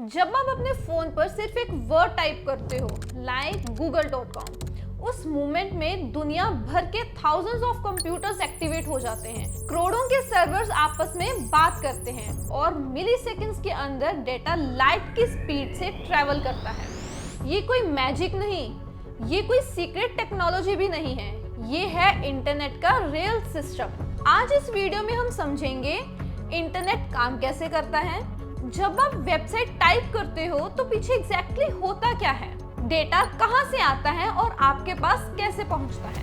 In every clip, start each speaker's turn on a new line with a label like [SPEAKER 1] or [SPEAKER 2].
[SPEAKER 1] जब आप अपने फोन पर सिर्फ एक वर्ड टाइप करते हो लाइक google.com, उस मोमेंट में दुनिया भर के थाउजेंड्स ऑफ कंप्यूटर्स एक्टिवेट हो जाते हैं। करोड़ों के सर्वर्स आपस में बात करते हैं और मिली सेकेंड्स के अंदर डेटा लाइट की स्पीड से ट्रेवल करता है। ये कोई मैजिक नहीं, ये कोई सीक्रेट टेक्नोलॉजी भी नहीं है, ये है इंटरनेट का रियल सिस्टम। आज इस वीडियो में हम समझेंगे इंटरनेट काम कैसे करता है, जब आप वेबसाइट टाइप करते हो तो पीछे एग्जैक्टली होता क्या है, डेटा कहां से आता है और आपके पास कैसे पहुंचता है।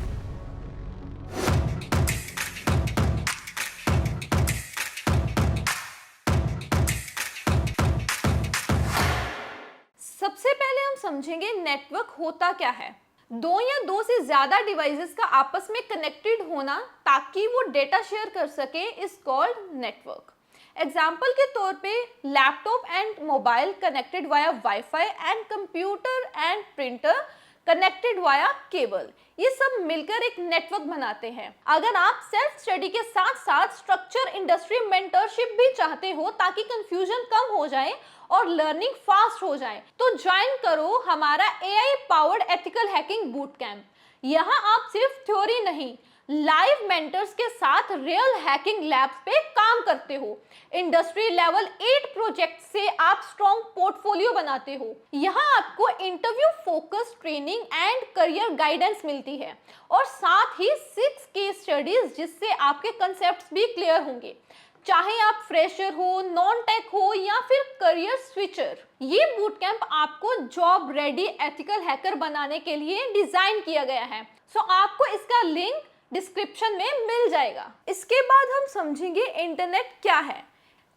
[SPEAKER 1] सबसे पहले हम समझेंगे नेटवर्क होता क्या है। दो या दो से ज्यादा डिवाइसेस का आपस में कनेक्टेड होना ताकि वो डेटा शेयर कर सके इज कॉल्ड नेटवर्क। एग्जाम्पल के तौर पे laptop and mobile connected via wifi and computer and printer connected via cable, ये सब मिलकर एक नेटवर्क बनाते हैं। अगर आप सेल्फ स्टडी के साथ साथ स्ट्रक्चर इंडस्ट्री मेंटरशिप भी चाहते हो ताकि कंफ्यूजन कम हो जाए और लर्निंग फास्ट हो जाए तो ज्वाइन करो हमारा AI powered ethical hacking boot camp. यहाँ आप सिर्फ थ्योरी नहीं, लाइव मेंटर्स के साथ रियल हैकिंग लैब्स पे काम करते हो। इंडस्ट्री लेवल 8 प्रोजेक्ट से आप स्ट्रॉन्ग पोर्टफोलियो बनाते हो। यहाँ आपको interview focus training and career guidance मिलती है और साथ ही 6 केस स्टडीज जिससे आपके कंसेप्ट्स भी क्लियर होंगे, चाहे आप फ्रेशर हो, नॉन टेक हो या फिर करियर स्विचर। ये बूट कैंप आपको जॉब रेडी एथिकल हैकर बनाने के लिए डिजाइन किया गया है। सो आपको इसका लिंक डिस्क्रिप्शन में मिल जाएगा। इसके बाद हम समझेंगे इंटरनेट क्या है।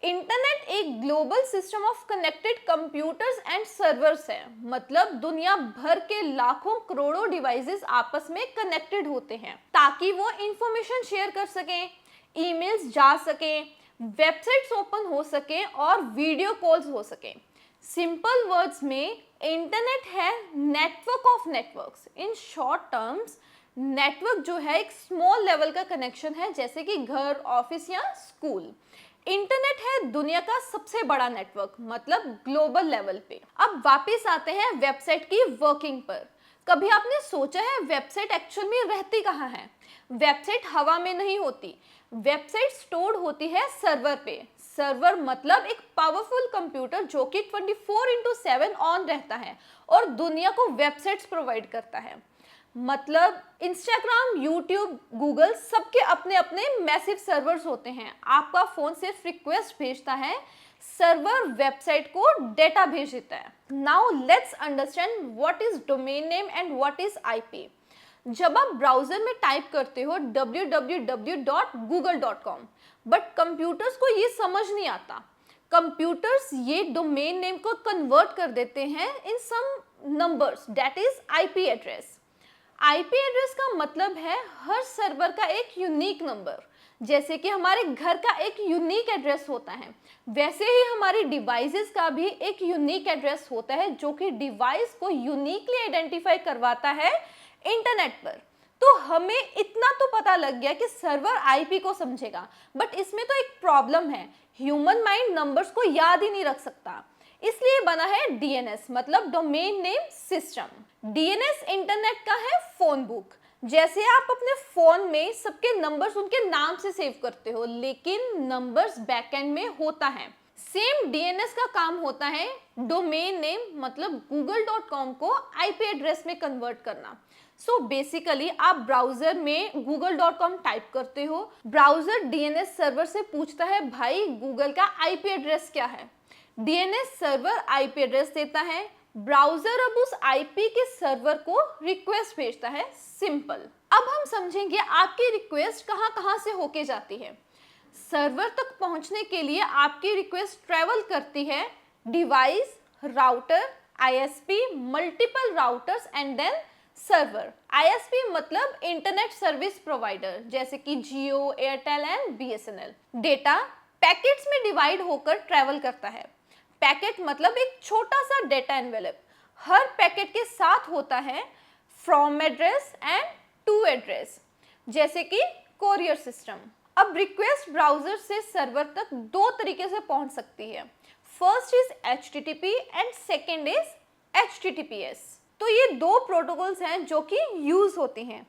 [SPEAKER 1] इंटरनेट एक global system of connected computers and servers है, मतलब दुनिया भर के लाखों करोड़ों डिवाइसेस आपस में कनेक्टेड होते हैं ताकि वो इंफॉर्मेशन शेयर कर सकें, ईमेल्स जा सकें, वेबसाइट्स ओपन हो सके और वीडियो कॉल्स हो सके। सिंपल वर्ड्स में इंटरनेट है network of networks. In short terms network जो है एक स्मॉल लेवल का कनेक्शन है, जैसे कि घर, ऑफिस या स्कूल। इंटरनेट है दुनिया का सबसे बड़ा नेटवर्क, मतलब ग्लोबल लेवल पे। अब वापस आते हैं वेबसाइट की वर्किंग पर। कभी आपने सोचा है वेबसाइट एक्चुअल में रहती कहाँ है? वेबसाइट हवा में नहीं होती, वेबसाइट स्टोर्ड होती है सर्वर पे। सर्वर मतलब एक पावरफुल कंप्यूटर जो कि 24/7 ऑन रहता है और दुनिया को वेबसाइट्स प्रोवाइड करता है। मतलब इंस्टाग्राम, यूट्यूब, गूगल सबके अपने अपने मैसिव सर्वर्स होते हैं। आपका फोन सिर्फ रिक्वेस्ट भेजता है, सर्वर वेबसाइट को डेटा भेज देता है। Now let's understand what is domain name and what is IP। जब आप ब्राउजर में टाइप करते हो www.google.com, बट कंप्यूटर्स को ये समझ नहीं आता। कंप्यूटर्स ये डोमेन नेम को कन्वर्ट कर देते हैं in some numbers, that is IP address. IP address का मतलब है हर सर्वर का एक यूनिक नंबर। जैसे कि हमारे घर का एक यूनिक एड्रेस होता है, वैसे ही हमारी डिवाइसेस का भी एक यूनिक एड्रेस होता है जो कि डिवाइस को यूनिकली आइडेंटिफाई करवाता है इंटरनेट पर। तो हमें इतना तो पता लग गया कि सर्वर IP को समझेगा, बट इसमें तो एक प्रॉब्लम है, ह्यूमन माइंड नंबर्स को याद ही नहीं रख सकता। इसलिए बना है DNS, मतलब domain name system. DNS internet का है फोन बुक। जैसे आप अपने फोन में सबके नंबर्स उनके नाम से सेव करते हो, लेकिन नंबर्स बैकएंड में होता है। सेम DNS का काम होता है डोमेन नेम, मतलब google.com को IP एड्रेस में कन्वर्ट करना। सो बेसिकली आप ब्राउजर में google.com टाइप करते हो, ब्राउजर DNS सर्वर से पूछता है भाई गूगल का IP एड्रेस क्या है। DNS सर्वर IP एड्रेस देता है, ब्राउजर अब उस IP के सर्वर को रिक्वेस्ट भेजता है। सिंपल। अब हम समझेंगे आपकी रिक्वेस्ट कहाँ कहाँ से होके जाती है। सर्वर तक पहुंचने के लिए आपकी रिक्वेस्ट ट्रेवल करती है device, router, ISP, multiple routers and then server. ISP मतलब इंटरनेट सर्विस प्रोवाइडर, जैसे कि Jio, Airtel and BSNL। Data packets में डिवाइड होकर ट्रेवल करता है। पैकेट मतलब एक छोटा सा डेटा एनवेलप। हर पैकेट के साथ होता है from address and to address, जैसे कि कोरियर सिस्टम। अब रिक्वेस्ट ब्राउजर से सर्वर तक दो तरीके से पहुंच सकती है। First is HTTP and second is HTTPS। तो ये दो प्रोटोकॉल्स हैं जो कि यूज होते हैं।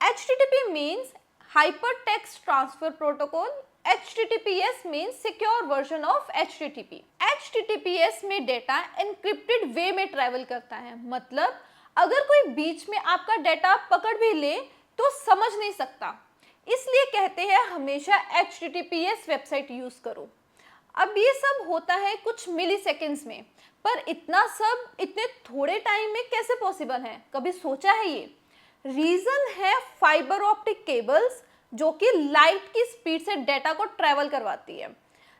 [SPEAKER 1] HTTP means hyper text transfer protocol, HTTPS means secure version of HTTP। HTTPS में डेटा एनक्रिप्टेड वे में ट्रेवल करता है, मतलब अगर कोई बीच में आपका डेटा पकड़ भी ले तो समझ नहीं सकता, इसलिए कहते हैं हमेशा HTTPS वेबसाइट यूज करो। अब ये सब होता है कुछ मिली सेकेंड्स में, पर इतना सब इतने थोड़े टाइम में कैसे पॉसिबल है, कभी सोचा है ये? रीजन है फाइबर ऑप्टिक केबल्स जो कि लाइट की स्पीड से डेटा को ट्रेवल करवाती है।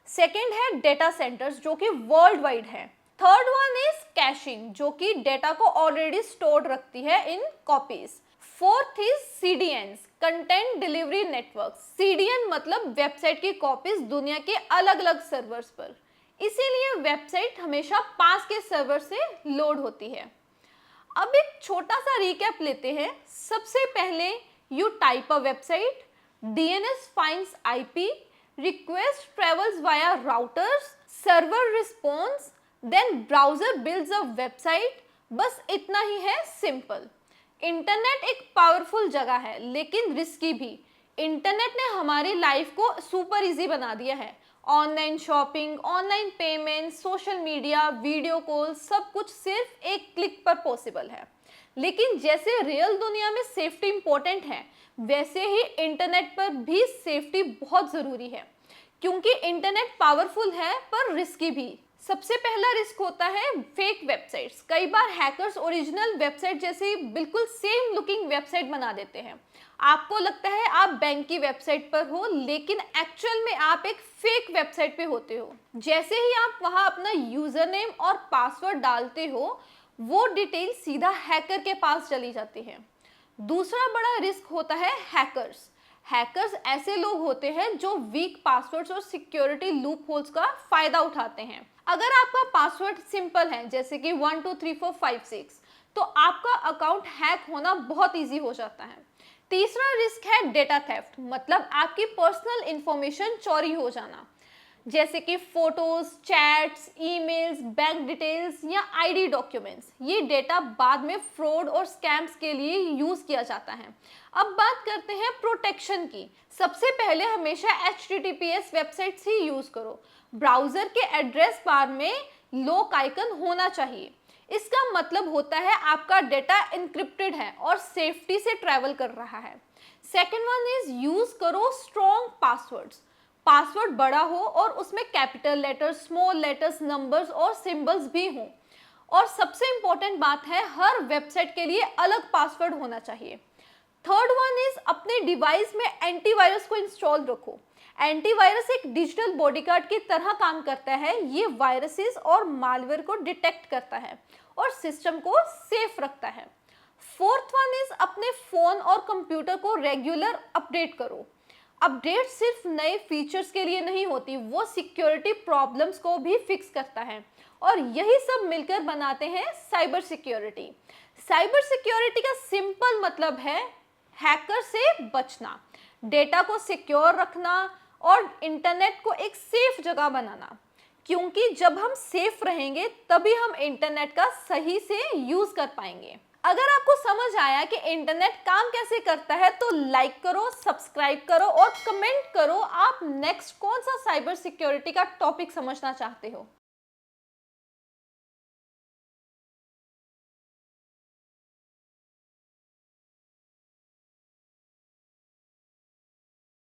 [SPEAKER 1] सेकेंड है डेटा सेंटर्स जो कि वर्ल्ड वाइड है। थर्ड वन इज कैशिंग जो कि डेटा को ऑलरेडी स्टोर्ड रखती है in copies. Fourth is CDNs, content delivery network. CDN मतलब वेबसाइट की कॉपीज दुनिया के अलग अलग सर्वर्स पर, इसीलिए वेबसाइट हमेशा पास के सर्वर से लोड होती है। अब एक छोटा सा रिकैप लेते हैं। सबसे पहले you type a website, DNS finds IP, request travels via routers, server responds, then browser builds a website। बस इतना ही है सिंपल। इंटरनेट एक पावरफुल जगह है लेकिन रिस्की भी। इंटरनेट ने हमारी लाइफ को सुपर इजी बना दिया है। Online shopping, online payment, social media, video call, सब कुछ सिर्फ एक क्लिक पर पॉसिबल है। लेकिन जैसे रियल दुनिया में सेफ्टी इंपॉर्टेंट है, वैसे ही इंटरनेट पर भी सेफ्टी बहुत ज़रूरी है, क्योंकि इंटरनेट पावरफुल है पर रिस्की भी। सबसे पहला रिस्क होता है फेक वेबसाइट्स। कई बार हैकर्स ओरिजिनल वेबसाइट जैसी बिल्कुल सेम लुकिंग वेबसाइट बना देते हैं। आपको लगता है आप बैंक की वेबसाइट पर हो, लेकिन एक्चुअल में आप एक फेक वेबसाइट पे होते हो। जैसे ही आप वहां अपना यूजर नेम और पासवर्ड डालते हो, वो डिटेल सीधा हैकर के पास चली जाती है। दूसरा बड़ा रिस्क होता है हैकर्स। हैकर्स ऐसे लोग होते हैं जो वीक पासवर्ड्स और सिक्योरिटी लूप होल्स का फायदा उठाते हैं। अगर आपका पासवर्ड सिंपल है जैसे कि 1 2 3 4 5 6, तो आपका अकाउंट हैक होना बहुत इजी हो जाता है। तीसरा रिस्क है डेटा थेफ्ट, मतलब आपकी पर्सनल इंफॉर्मेशन चोरी हो जाना, जैसे कि photos, chats, emails, bank details या आईडी डॉक्यूमेंट्स। ये डेटा बाद में फ्रॉड और स्कैम्स के लिए यूज किया जाता है। अब बात करते हैं प्रोटेक्शन की। सबसे पहले हमेशा HTTPS वेबसाइट्स ही यूज करो। ब्राउजर के एड्रेस बार में लॉक आइकन होना चाहिए। इसका मतलब होता है आपका डेटा एन्क्रिप्टेड है और सेफ्टी से ट्रैवल कर रहा है। सेकेंड वन इज यूज करो स्ट्रॉन्ग पासवर्ड्स। पासवर्ड बड़ा हो और उसमें capital letters, small letters, numbers और सिंबल्स भी हों। और सबसे इंपॉर्टेंट बात है, हर वेबसाइट के लिए अलग पासवर्ड होना चाहिए। थर्ड वन इज अपने डिवाइस में एंटीवायरस को इंस्टॉल रखो। एंटीवायरस एक डिजिटल बॉडीगार्ड की तरह काम करता है। ये वायरसेस और मालवेयर को डिटेक्ट करता है और सिस्टम को सेफ रखता है। फोर्थ वन इज अपने फोन और कंप्यूटर को रेगुलर अपडेट करो। अपडेट सिर्फ नए फीचर्स के लिए नहीं होती, वो सिक्योरिटी प्रॉब्लम्स को भी फिक्स करता है और यही सब मिलकर बनाते हैं साइबर सिक्योरिटी। साइबर सिक्योरिटी का सिंपल मतलब है हैकर से बचना, डेटा को सिक्योर रखना और इंटरनेट को एक सेफ जगह बनाना, क्योंकि जब हम सेफ रहेंगे तभी हम इंटरनेट का सही से यूज कर पाएंगे। अगर आपको समझ आया कि इंटरनेट काम कैसे करता है तो लाइक करो, सब्सक्राइब करो और कमेंट करो आप नेक्स्ट कौन सा साइबर सिक्योरिटी का टॉपिक समझना चाहते हो।